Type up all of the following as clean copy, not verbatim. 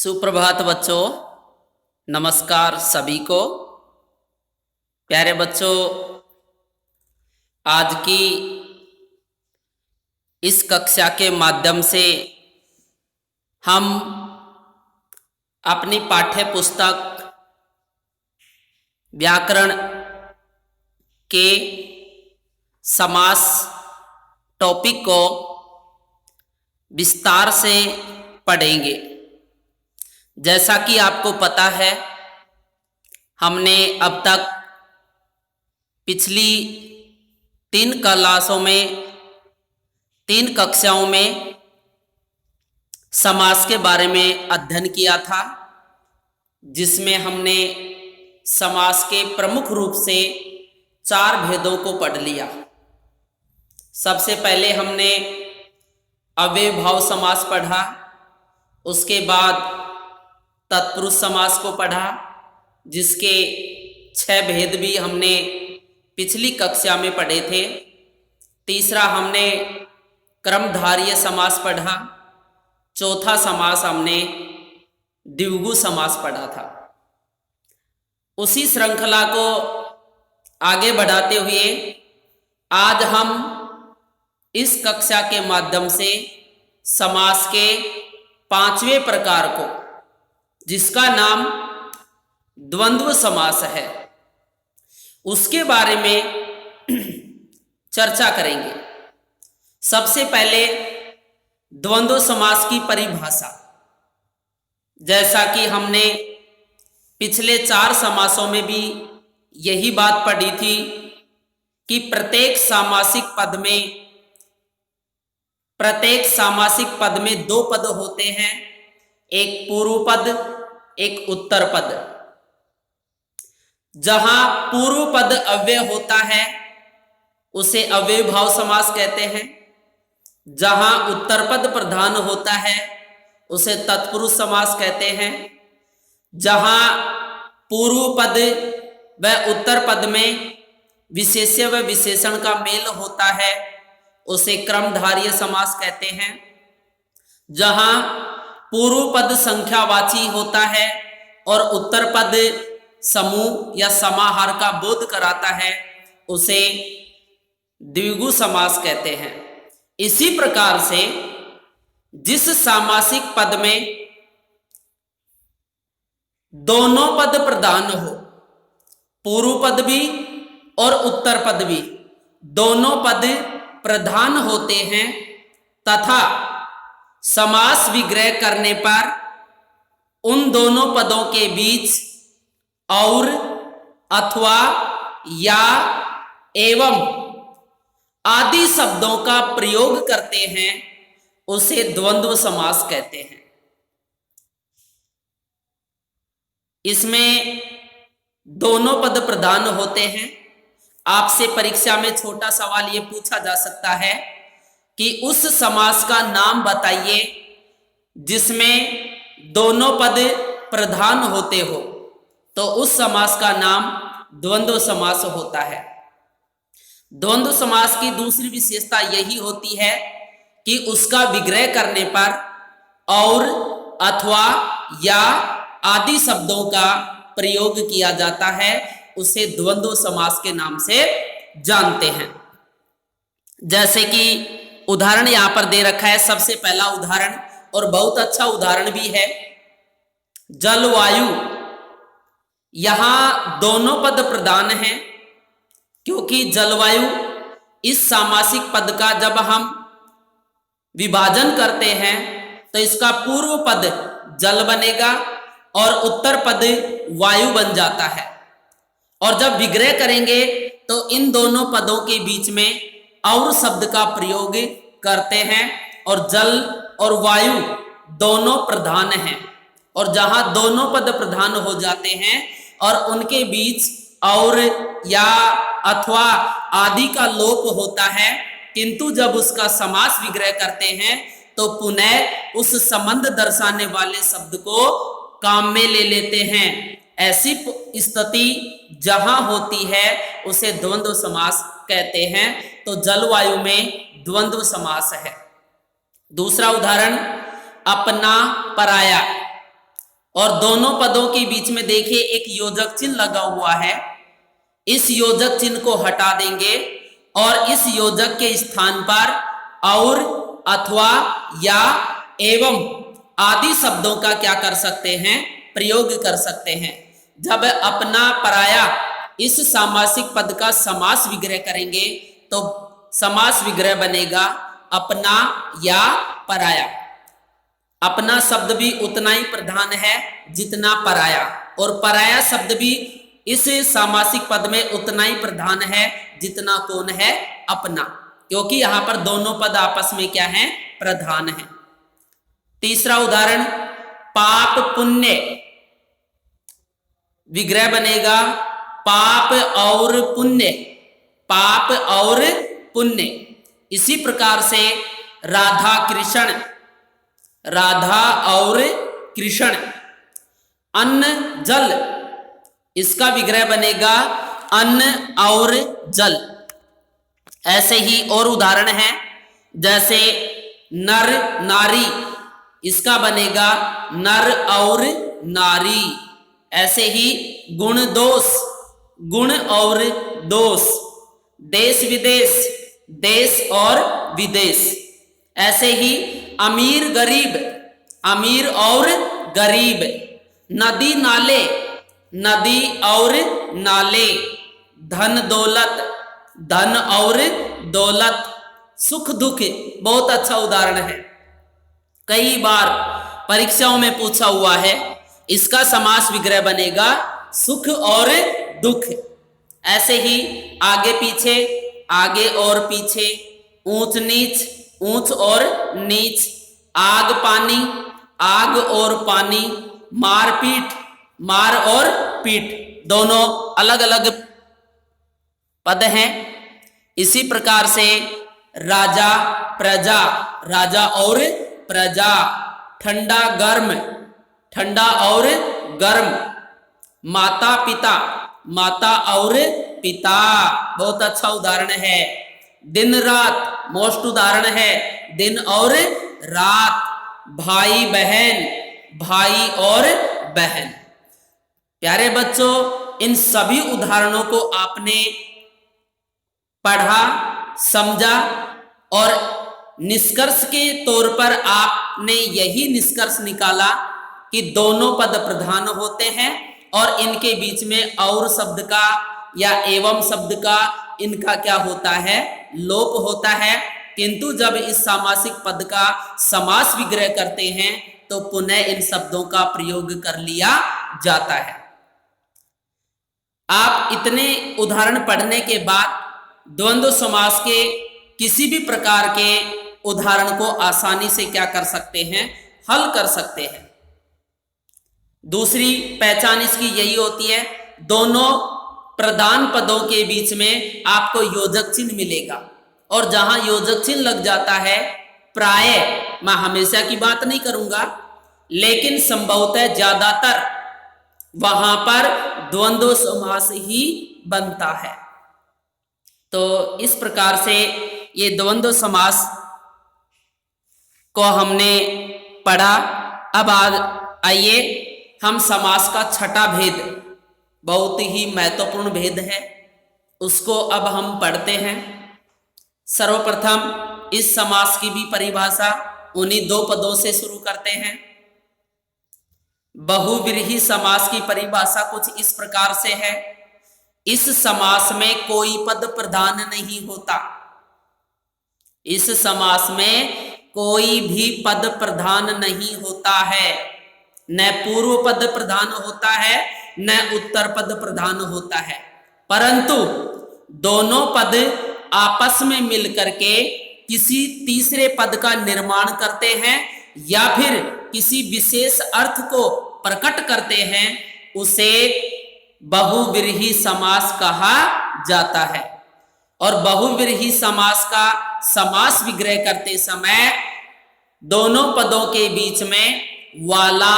सुप्रभात बच्चों। नमस्कार सभी को। प्यारे बच्चों, आज की इस कक्षा के माध्यम से हम अपनी पाठ्य पुस्तक व्याकरण के समास टॉपिक को विस्तार से पढ़ेंगे। जैसा कि आपको पता है, हमने अब तक पिछली तीन कक्षाओं में समास के बारे में अध्ययन किया था, जिसमें हमने समास के प्रमुख रूप से 4 भेदों को पढ़ लिया। सबसे पहले हमने अव्ययभाव समास पढ़ा, उसके बाद तत्पुरुष समास को पढ़ा, जिसके 6 भेद भी हमने पिछली कक्षा में पढ़े थे। तीसरा हमने क्रमधारय समास पढ़ा। चौथा समास हमने द्विगु समास पढ़ा था। उसी श्रृंखला को आगे बढ़ाते हुए आज हम इस कक्षा के माध्यम से समास के 5वें प्रकार को, जिसका नाम द्वंद्व समास है, उसके बारे में चर्चा करेंगे। सबसे पहले द्वंद्व समास की परिभाषा। जैसा कि हमने पिछले 4 समासों में भी यही बात पढ़ी थी कि प्रत्येक सामासिक पद में 2 पद होते हैं, एक पूर्व पद, एक उत्तर पद। जहां पूर्व पद अव्यय होता है उसे अव्ययभाव समास कहते हैं। जहां उत्तर पद प्रधान होता है उसे तत्पुरुष समास कहते हैं। जहां पूर्व पद व उत्तर पद में विशेष्य व विशेषण का मेल होता है उसे क्रमधारय समास कहते हैं। जहां पूर्व पद संख्यावाची होता है और उत्तर पद समूह या समाहार का बोध कराता है उसे द्विगु समास कहते हैं। इसी प्रकार से जिस सामासिक पद में दोनों पद प्रधान हो, पूर्व पद भी और उत्तर पद भी दोनों पद प्रधान होते हैं, तथा समास विग्रह करने पर उन दोनों पदों के बीच और, अथवा, या, एवं आदि शब्दों का प्रयोग करते हैं, उसे द्वंद्व समास कहते हैं। इसमें दोनों पद प्रधान होते हैं। आपसे परीक्षा में छोटा सवाल यह पूछा जा सकता है कि उस समास का नाम बताइए जिसमें दोनों पद प्रधान होते हो, तो उस समास का नाम द्वंद्व समास होता है। द्वंद्व समास की दूसरी विशेषता यही होती है कि उसका विग्रह करने पर और, अथवा, या आदि शब्दों का प्रयोग किया जाता है, उसे द्वंद्व समास के नाम से जानते हैं। जैसे कि उदाहरण यहां पर दे रखा है। सबसे पहला उदाहरण, और बहुत अच्छा उदाहरण भी है, जलवायु। यहां दोनों पद प्रधान हैं, क्योंकि जलवायु इस सामासिक पद का जब हम विभाजन करते हैं तो इसका पूर्व पद जल बनेगा और उत्तर पद वायु बन जाता है। और जब विग्रह करेंगे तो इन दोनों पदों के बीच में और शब्द का प्रयोग करते हैं, और जल और वायु दोनों प्रधान हैं। और जहां दोनों पद प्रधान हो जाते हैं और उनके बीच और, या, अथवा आदि का लोप होता है, किंतु जब उसका समास विग्रह करते हैं तो पुनः उस संबंध दर्शाने वाले शब्द को काम में ले लेते हैं। ऐसी स्थिति जहां होती है उसे द्वंद्व समास कहते हैं। तो जलवायु में द्वंद्व समास है। दूसरा उदाहरण, अपना पराया। और दोनों पदों के बीच में देखिए एक योजक चिन्ह लगा हुआ है। इस योजक चिन्ह को हटा देंगे और इस योजक के स्थान पर और, अथवा, या, एवं आदि शब्दों का क्या कर सकते हैं, प्रयोग कर सकते हैं। जब अपना पराया इस सामासिक पद का समास विग्रह करेंगे तो समास विग्रह बनेगा अपना या पराया। अपना शब्द भी उतना ही प्रधान है जितना पराया, और पराया शब्द भी इस सामासिक पद में उतना ही प्रधान है जितना कौन है, अपना, क्योंकि यहां पर दोनों पद आपस में क्या है, प्रधान है। तीसरा उदाहरण, पाप पुण्य, विग्रह बनेगा पाप और पुण्य, पाप और पुण्य। इसी प्रकार से राधा कृष्ण, राधा और कृष्ण, अन्न जल, इसका विग्रह बनेगा अन्न और जल। ऐसे ही और उदाहरण है, जैसे नर नारी, इसका बनेगा नर और नारी। ऐसे ही गुण दोष, गुण और दोष, देश विदेश, देश और विदेश। ऐसे ही अमीर गरीब, अमीर और गरीब, नदी नाले, नदी और नाले, धन दौलत, धन और दौलत, सुख दुख। बहुत अच्छा उदाहरण है, कई बार परीक्षाओं में पूछा हुआ है। इसका समास विग्रह बनेगा सुख और दुख। ऐसे ही आगे पीछे, आगे और पीछे, ऊंच नीच, ऊंच और नीच, आग पानी, आग और पानी, मारपीट, मार और पीट, दोनों अलग अलग पद हैं। इसी प्रकार से राजा प्रजा, राजा और प्रजा, ठंडा गर्म, ठंडा और गर्म, माता पिता, माता और पिता, बहुत अच्छा उदाहरण है। दिन रात, मोस्ट उदाहरण है, दिन और रात, भाई बहन, भाई और बहन। प्यारे बच्चों, इन सभी उदाहरणों को आपने पढ़ा, समझा और निष्कर्ष के तौर पर आपने यही निष्कर्ष निकाला कि दोनों पद प्रधान होते हैं और इनके बीच में और शब्द का या एवं शब्द का इनका क्या होता है, लोप होता है। किंतु जब इस सामासिक पद का समास विग्रह करते हैं तो पुनः इन शब्दों का प्रयोग कर लिया जाता है। आप इतने उदाहरण पढ़ने के बाद द्वंद्व समास के किसी भी प्रकार के उदाहरण को आसानी से क्या कर सकते हैं, हल कर सकते हैं। दूसरी पहचान इसकी यही होती है, दोनों प्रधान पदों के बीच में आपको योजक चिन्ह मिलेगा, और जहां योजक चिन्ह लग जाता है, प्राय, मैं हमेशा की बात नहीं करूंगा लेकिन संभवतः ज्यादातर वहां पर द्वंद्व समास ही बनता है। तो इस प्रकार से ये द्वंद्व समास को हमने पढ़ा। अब आइए हम समास का छठा भेद, बहुत ही महत्वपूर्ण भेद है, उसको अब हम पढ़ते हैं। सर्वप्रथम इस समास की भी परिभाषा उन्हीं दो पदों से शुरू करते हैं। बहुव्रीहि समास की परिभाषा कुछ इस प्रकार से है, इस समास में कोई पद प्रधान नहीं होता। इस समास में कोई भी पद प्रधान नहीं होता है, न पूर्व पद प्रधान होता है न उत्तर पद प्रधान होता है, परंतु दोनों पद आपस में मिलकर के किसी तीसरे पद का निर्माण करते हैं या फिर किसी विशेष अर्थ को प्रकट करते हैं, उसे बहुव्रीहि समास कहा जाता है। और बहुव्रीहि समास का समास विग्रह करते समय दोनों पदों के बीच में वाला,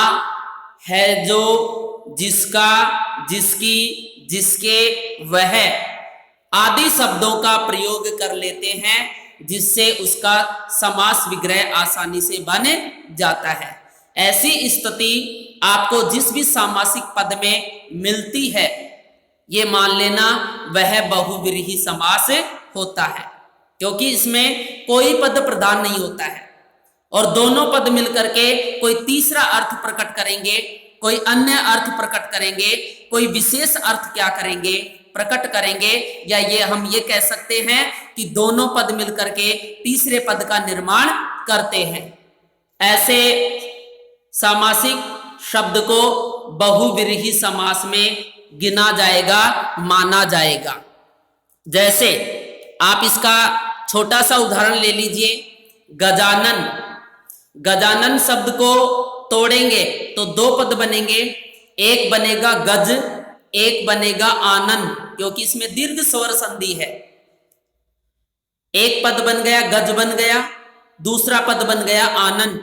है जो, जिसका, जिसकी, जिसके, वह आदि शब्दों का प्रयोग कर लेते हैं, जिससे उसका समास विग्रह आसानी से बन जाता है। ऐसी स्थिति आपको जिस भी सामासिक पद में मिलती है, ये मान लेना वह बहुव्रीहि समास होता है, क्योंकि इसमें कोई पद प्रधान नहीं होता है और दोनों पद मिलकर के कोई तीसरा अर्थ प्रकट करेंगे, कोई अन्य अर्थ प्रकट करेंगे, कोई विशेष अर्थ क्या करेंगे, प्रकट करेंगे, या ये हम ये कह सकते हैं कि दोनों पद मिलकर के तीसरे पद का निर्माण करते हैं। ऐसे सामासिक शब्द को बहुव्रीहि समास में गिना जाएगा, माना जाएगा। जैसे आप इसका छोटा सा उदाहरण ले लीजिए, गजानन। गजानन शब्द को तोड़ेंगे तो दो पद बनेंगे, एक बनेगा गज, एक बनेगा आनन, क्योंकि इसमें दीर्घ स्वर संधि है। एक पद बन गया गज बन गया, दूसरा पद बन गया आनन,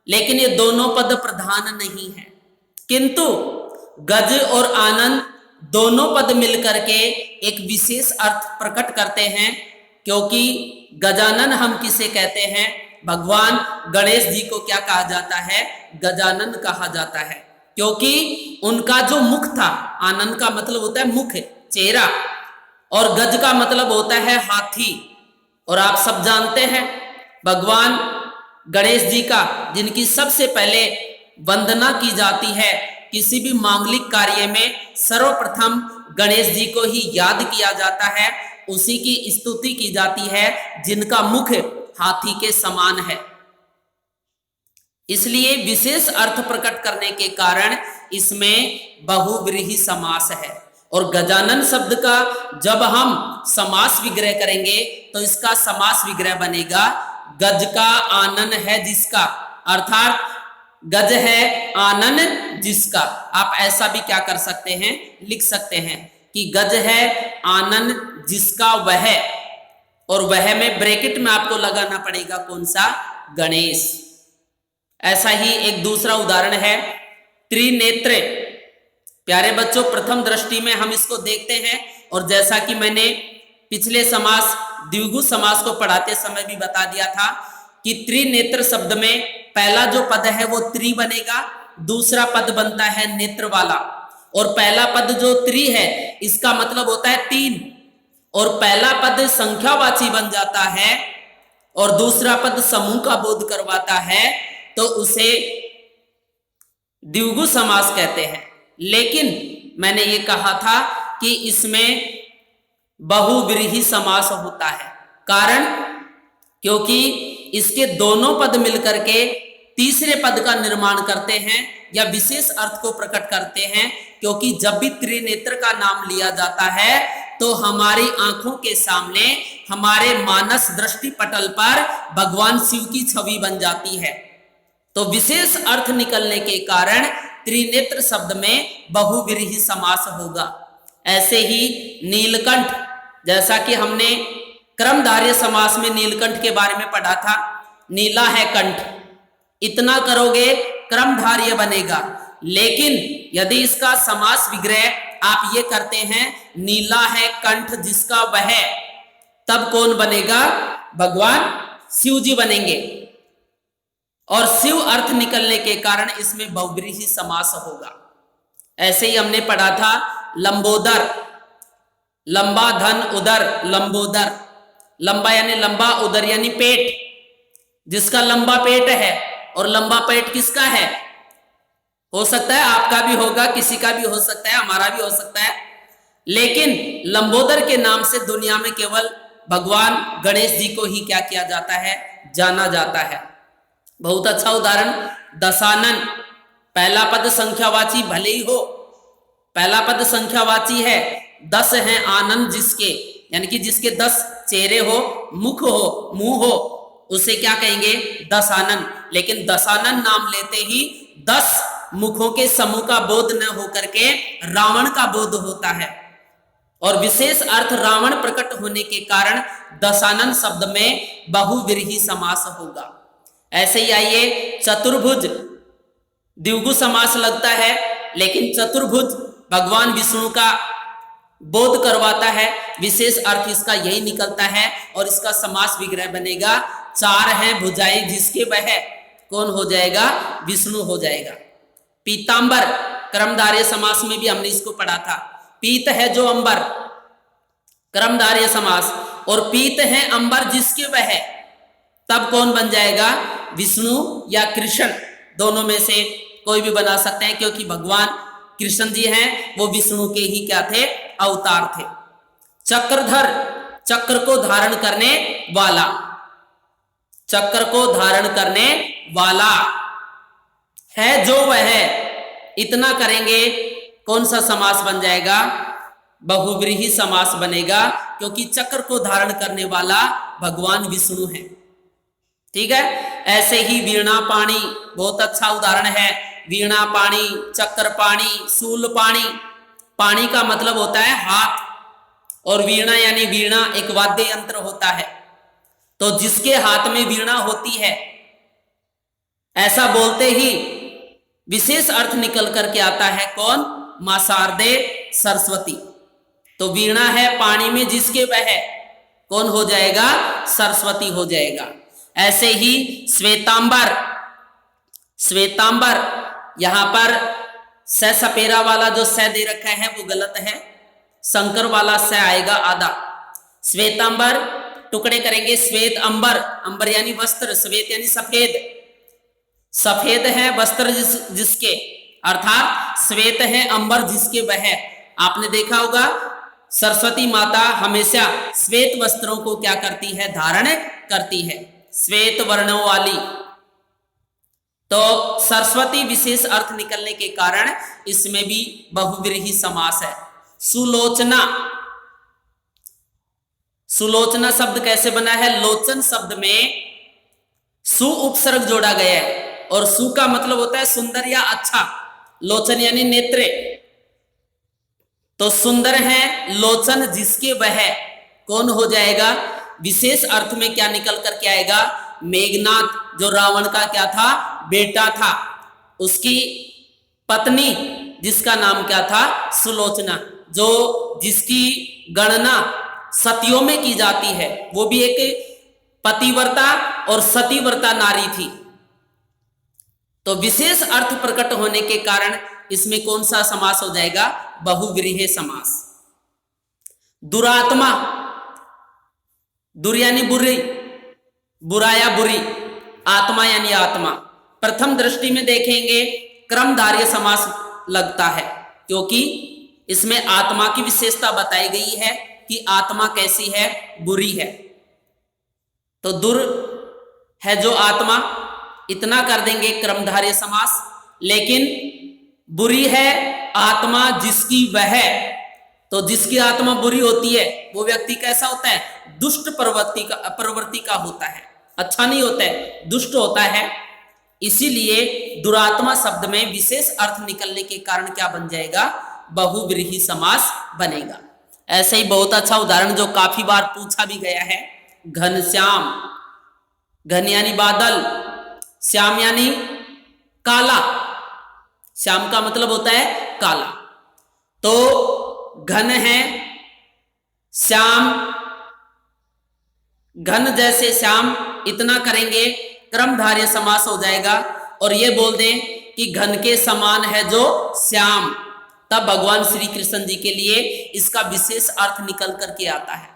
लेकिन ये दोनों पद प्रधान नहीं है, किंतु गज और आनन दोनों पद मिलकर के एक विशेष अर्थ प्रकट करते हैं, क्योंकि गजानन हम किसे कहते हैं, भगवान गणेश जी को क्या कहा जाता है, गजानन कहा जाता है, क्योंकि उनका जो मुख था, आनन का मतलब होता है मुख, चेहरा, और गज का मतलब होता है हाथी। और आप सब जानते हैं भगवान गणेश जी का, जिनकी सबसे पहले वंदना की जाती है, किसी भी मांगलिक कार्य में सर्वप्रथम गणेश जी को ही याद किया जाता है, उसी की स्तुति की जाती है जिनका मुख हाथी के समान है। इसलिए विशेष अर्थ प्रकट करने के कारण इसमें बहुव्रीहि समास है। और गजानन शब्द का जब हम समास विग्रह करेंगे तो इसका समास विग्रह बनेगा गज का आनन है जिसका, अर्थात गज है आनन जिसका। आप ऐसा भी क्या कर सकते हैं, लिख सकते हैं कि गज है आनन जिसका वह, और वह में ब्रैकेट में आपको लगाना पड़ेगा कौन सा, गणेश। ऐसा ही एक दूसरा उदाहरण है त्रिनेत्र। प्यारे बच्चों, प्रथम दृष्टि में हम इसको देखते हैं, और जैसा कि मैंने पिछले समास द्विगु समास को पढ़ाते समय भी बता दिया था कि त्रिनेत्र शब्द में पहला जो पद है वो त्रि बनेगा, दूसरा पद बनता है नेत्र वाला, और पहला पद जो त्रि है इसका मतलब होता है तीन, और पहला पद संख्यावाची बन जाता है और दूसरा पद समूह का बोध करवाता है, तो उसे द्विगु समास कहते हैं। लेकिन मैंने ये कहा था कि इसमें बहुव्रीहि समास होता है, कारण क्योंकि इसके दोनों पद मिलकर के तीसरे पद का निर्माण करते हैं या विशेष अर्थ को प्रकट करते हैं, क्योंकि जब भी त्रिनेत्र का नाम लिया जाता है तो हमारी आंखों के सामने, हमारे मानस दृष्टि पटल पर भगवान शिव की छवि बन जाती है, तो विशेष अर्थ निकलने के कारण त्रिनेत्र शब्द में बहुव्रीहि समास होगा। ऐसे ही नीलकंठ, जैसा कि हमने क्रमधार्य समास में नीलकंठ के बारे में पढ़ा था, नीला है कंठ, इतना करोगे क्रमधार्य बनेगा। लेकिन यदि इसका समास विग्रह आप ये करते हैं नीला है कंठ जिसका वह, तब कौन बनेगा, भगवान शिव जी बनेंगे, और शिव अर्थ निकलने के कारण इसमें बहुव्रीहि समास होगा। ऐसे ही हमने पढ़ा था लंबोदर, लंबा धन उदर, लंबोदर, लंबा यानी लंबा, उदर यानी पेट, जिसका लंबा पेट है, और लंबा पेट किसका है, हो सकता है आपका भी होगा, किसी का भी हो सकता है, हमारा भी हो सकता है, लेकिन लंबोदर के नाम से दुनिया में केवल भगवान गणेश जी को ही क्या किया जाता है, जाना जाता है। बहुत अच्छा उदाहरण दशानन, पहला पद संख्यावाची भले ही हो, पहला पद संख्यावाची है, 10 हैं आनंद जिसके, यानी कि जिसके 10 चेहरे हो, मुख हो, मुंह हो, उसे क्या कहेंगे, दशानन। लेकिन दशानन नाम लेते ही 10 मुखों के समूह का बोध न होकर के रावण का बोध होता है, और विशेष अर्थ रावण प्रकट होने के कारण दशानन शब्द में बहुव्रीहि समास होगा। ऐसे ही आइए चतुर्भुज, द्विगु समास लगता है, लेकिन चतुर्भुज भगवान विष्णु का बोध करवाता है, विशेष अर्थ इसका यही निकलता है, और इसका समास विग्रह बनेगा 4 हैं भुजाएं जिसके वह, कौन हो जाएगा, विष्णु हो जाएगा। पीतांबर कर्मधारय समास में भी हमने इसको पढ़ा था। पीत है जो अंबर, कर्मधारय समास, और पीत है अंबर जिसके वह, तब कौन बन जाएगा? विष्णु या कृष्ण, दोनों में से कोई भी बना सकते हैं, क्योंकि भगवान कृष्ण जी हैं वो विष्णु के ही क्या थे? अवतार थे। चक्रधर, चक्र को धारण करने वाला, चक्र को धारण करने वाला है जो वह, इतना करेंगे कौन सा समास बन जाएगा? बहुव्रीहि समास बनेगा, क्योंकि चक्र को धारण करने वाला भगवान विष्णु है। ठीक है। ऐसे ही वीणा पाणी बहुत अच्छा उदाहरण है। वीणा पाणी, चक्र पाणी, शूल पाणी। पाणी का मतलब होता है हाथ, और वीणा यानी वीणा एक वाद्य यंत्र होता है। तो जिसके हाथ में वीणा होती है, ऐसा बोलते ही विशेष अर्थ निकल करके आता है कौन? मां शारदे सरस्वती। तो वीणा है पानी में जिसके वह, कौन हो जाएगा? सरस्वती हो जाएगा। ऐसे ही श्वेतांबर, श्वेतांबर यहां पर स सपेरा वाला जो स दे रखा है वो गलत है, शंकर वाला स आएगा आधा। श्वेतांबर टुकड़े करेंगे, श्वेत अंबर, अंबर यानी वस्त्र, श्वेत यानी सफेद, सफेद है वस्त्र जिसके, अर्थात श्वेत है अंबर जिसके वह। आपने देखा होगा सरस्वती माता हमेशा श्वेत वस्त्रों को क्या करती है? धारण करती है, श्वेत वर्णों वाली। तो सरस्वती विशेष अर्थ निकलने के कारण इसमें भी बहुव्रीहि समास है। सुलोचना, सुलोचना शब्द कैसे बना है? लोचन शब्द में सु उपसर्ग जोड़ा गया है, और सु का मतलब होता है सुंदर या अच्छा, लोचन यानी नेत्रे। तो सुंदर है लोचन जिसके वह, कौन हो जाएगा? विशेष अर्थ में क्या निकल कर के आएगा? मेघनाथ जो रावण का क्या था? बेटा था, उसकी पत्नी जिसका नाम क्या था? सुलोचना, जो जिसकी गणना सतियों में की जाती है, वो भी एक पतिव्रता और सतीव्रता नारी थी। तो विशेष अर्थ प्रकट होने के कारण इसमें कौन सा समास हो जाएगा? बहुव्रीहि समास। दुरात्मा, दुर यानी बुरी, बुरा या बुरी, आत्मा यानी आत्मा। प्रथम दृष्टि में देखेंगे क्रमधारय समास लगता है, क्योंकि इसमें आत्मा की विशेषता बताई गई है कि आत्मा कैसी है? बुरी है। तो दुर है जो आत्मा, इतना कर देंगे क्रमधारय समास। लेकिन बुरी है आत्मा जिसकी वह, तो जिसकी आत्मा बुरी होती है वो व्यक्ति कैसा होता है? दुष्ट प्रवृत्ति का होता है, अच्छा नहीं होता है, दुष्ट होता है। इसीलिए दुरात्मा शब्द में विशेष अर्थ निकलने के कारण क्या बन जाएगा? बहुव्रीहि समास बनेगा। ऐसे ही बहुत अच्छा उदाहरण जो काफी बार पूछा भी गया है, घनश्याम। घन यानी बादल, श्याम यानी काला, श्याम का मतलब होता है काला। तो घन है श्याम, घन जैसे श्याम, इतना करेंगे क्रमधारय समास हो जाएगा। और ये बोल दें कि घन के समान है जो श्याम, तब भगवान श्री कृष्ण जी के लिए इसका विशेष अर्थ निकल करके आता है,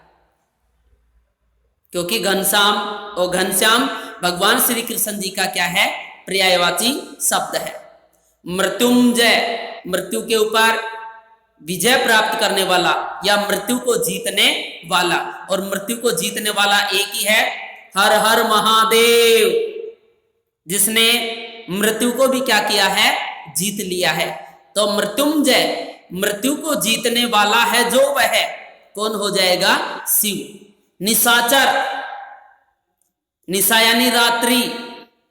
क्योंकि घनश्याम और घनश्याम भगवान श्री कृष्ण जी का क्या है? पर्यायवाची शब्द है। मृत्युंजय, मृत्यु के ऊपर विजय प्राप्त करने वाला या मृत्यु को जीतने वाला, और मृत्यु को जीतने वाला एक ही है, हर हर महादेव, जिसने मृत्यु को भी क्या किया है? जीत लिया है। तो मृत्युंजय मृत्यु को जीतने वाला है जो वह, कौन हो जाएगा? शिव। निशाचर, निशा यानी रात्रि,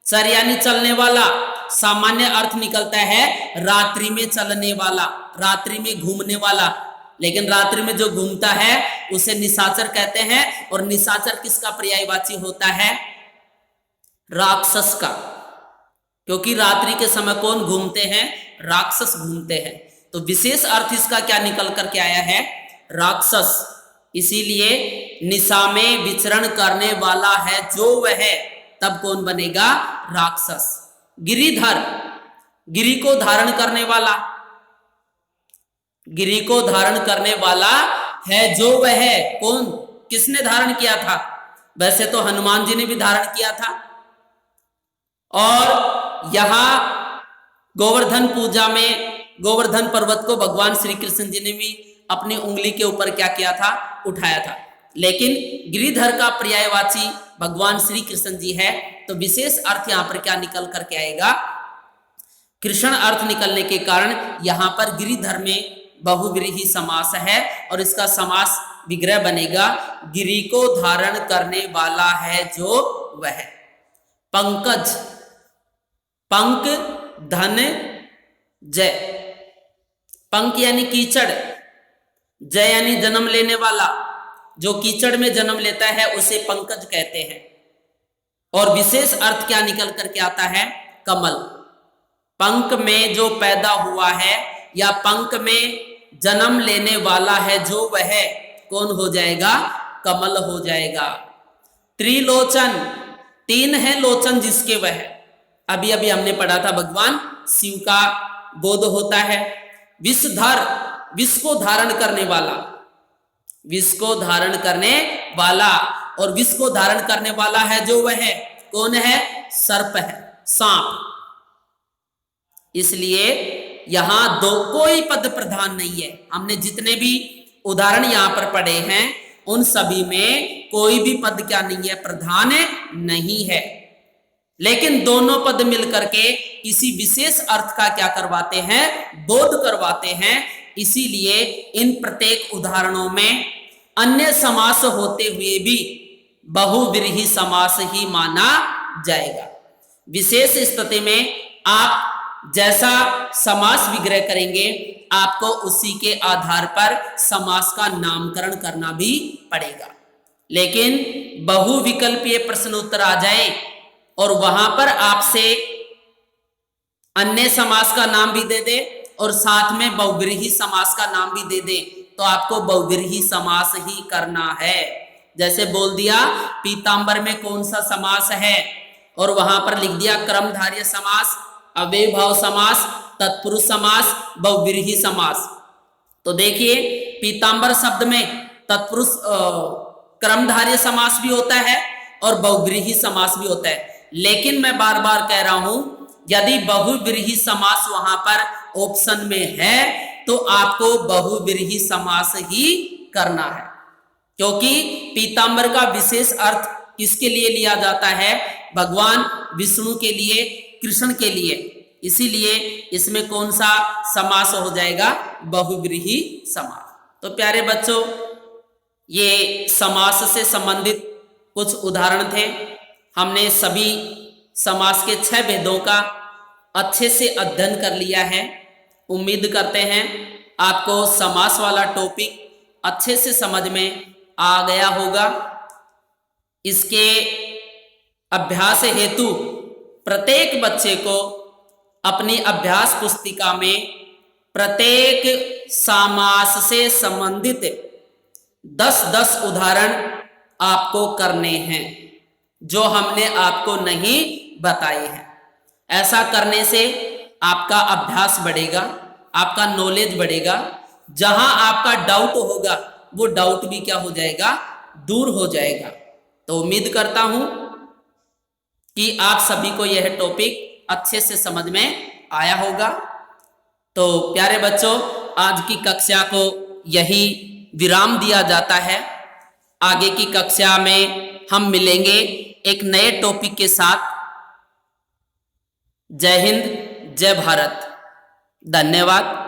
चर यानी चलने वाला, सामान्य अर्थ निकलता है रात्रि में चलने वाला, रात्रि में घूमने वाला। लेकिन रात्रि में जो घूमता है उसे निशाचर कहते हैं। और निशाचर किसका पर्यायवाची होता है? राक्षस का, क्योंकि रात्रि के समय कौन घूमते हैं? राक्षस घूमते हैं। तो विशेष अर्थ इसका क्या निकल करके आया है? राक्षस। इसीलिए निशा में विचरण करने वाला है जो वह, तब कौन बनेगा? राक्षस। गिरिधर, गिरि को धारण करने वाला, गिरि को धारण करने वाला है जो वह है। कौन, किसने धारण किया था? वैसे तो हनुमान जी ने भी धारण किया था। और यहां गोवर्धन पूजा में गोवर्धन पर्वत को भगवान श्री कृष्ण जी ने भी अपनी उंगली के ऊपर क्या किया था? उठाया था। लेकिन गिरिधर का पर्यायवाची भगवान श्री कृष्ण जी है, तो विशेष अर्थ यहां पर क्या निकल करके आएगा? कृष्ण अर्थ निकलने के कारण यहां पर गिरिधर में बहुव्रीहि समास है और इसका समास विग्रह बनेगा गिरि को धारण करने वाला है जो वह। पंकज, पंक धन जय, पंक यानी कीचड़, जय यानी जन्म लेने वाला, जो कीचड़ में जन्म लेता है उसे पंकज कहते हैं। और विशेष अर्थ क्या निकल करके आता है? कमल। पंख में जो पैदा हुआ है या पंख में जन्म लेने वाला है जो वह कौन हो जाएगा? कमल हो जाएगा। त्रिलोचन, तीन है लोचन जिसके वह, अभी अभी हमने पढ़ा था भगवान शिव का बोध होता है। विषधर, विष को धारण करने वाला, विष को धारण करने वाला, और विष को धारण करने वाला है जो वह कौन है? सर्प है, सांप। इसलिए यहां दो कोई पद प्रधान नहीं है। हमने जितने भी उदाहरण यहां पर पढ़े हैं उन सभी में कोई भी पद क्या नहीं है? प्रधान नहीं है। लेकिन दोनों पद मिलकर के किसी विशेष अर्थ का क्या करवाते हैं? बोध करवाते हैं। इसीलिए इन प्रत्येक उदाहरणों में अन्य समास होते हुए भी बहुव्रीहि समास ही माना जाएगा। विशेष स्थिति में आप जैसा समास विग्रह करेंगे आपको उसी के आधार पर समास का नामकरण करना भी पड़ेगा। लेकिन बहुविकल्पीय प्रश्न उत्तर आ जाए और वहां पर आपसे अन्य समास का नाम भी दे दे और साथ में बहुव्रीहि समास का नाम भी दे दे, तो आपको बहुव्रीहि समास ही करना है। जैसे बोल दिया पीतांबर में कौन सा समास है और वहां पर लिख दिया क्रमधारय समास, अव्ययभाव समास, तत्पुरुष समास, बहुव्रीहि समास। तो देखिए पीतांबर शब्द में तत्पुरुष क्रमधारय समास भी होता है और बहुव्रीहि समास भी होता है। लेकिन मैं बार बार कह रहा हूं यदि बहुव्रीहि समास वहां पर ऑप्शन में है तो आपको बहुव्रीहि समास ही करना है, क्योंकि पीतांबर का विशेष अर्थ किसके लिए लिया जाता है? भगवान विष्णु के लिए, कृष्ण के लिए। इसीलिए इसमें कौन सा समास हो जाएगा? बहुव्रीहि समास। तो प्यारे बच्चों, ये समास से संबंधित कुछ उदाहरण थे। हमने सभी समास के 6 भेदों का अच्छे से अध्ययन कर लिया है। उम्मीद करते हैं आपको समास वाला टॉपिक अच्छे से समझ में आ गया होगा। इसके अभ्यास हेतु प्रत्येक बच्चे को अपनी अभ्यास पुस्तिका में प्रत्येक समास से संबंधित 10-10 उदाहरण आपको करने हैं जो हमने आपको नहीं बताए हैं। ऐसा करने से आपका अभ्यास बढ़ेगा, आपका नॉलेज बढ़ेगा। जहां आपका डाउट होगा वो डाउट भी क्या हो जाएगा? दूर हो जाएगा। तो उम्मीद करता हूं कि आप सभी को यह टॉपिक अच्छे से समझ में आया होगा। तो प्यारे बच्चों, आज की कक्षा को यही विराम दिया जाता है। आगे की कक्षा में हम मिलेंगे एक नए टॉपिक के साथ। जय हिंद, जय भारत, धन्यवाद।